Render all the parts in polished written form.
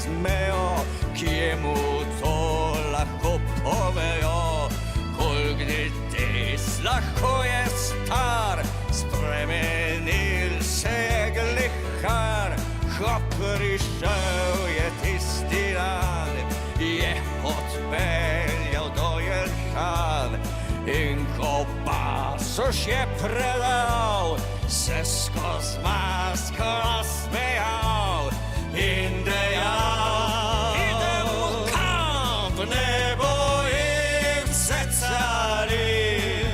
smejo, kje mu to lahko povejo. Kolik tes lahko je star, spremenil se je glihar. Ko prišel je tisti dan, je odpeljal do Jelšan. In ko pasoš je predal, se skoz masko nasmejal in dejal: idemo kamp, ne bojim se cari,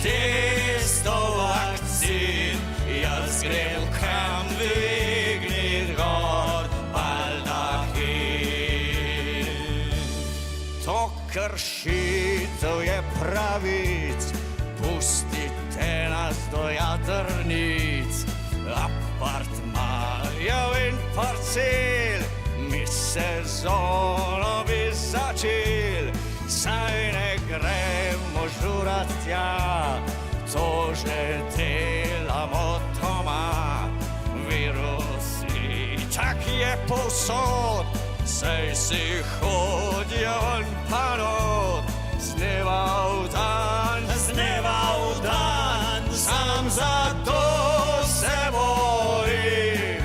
tisto vakcin, jaz grem kam dvignit gor baldahin. To kršitev je pravic, pustite nas do jadrnic, apartmajev in parcel, mi sezono bi začel, saj ne gremo žurat tja, to že delamo doma. Virus itak je povsod, saj si hodijo ven pa not, z dneva v dan, sam zato se borim,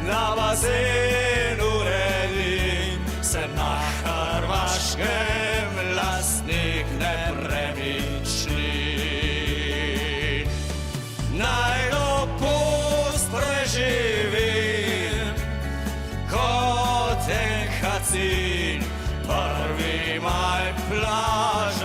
na bazenu redim, sem na Hrvaškem lastnik nepremičnin. Naj dopust preživim kot en hacin, 1. maj plaža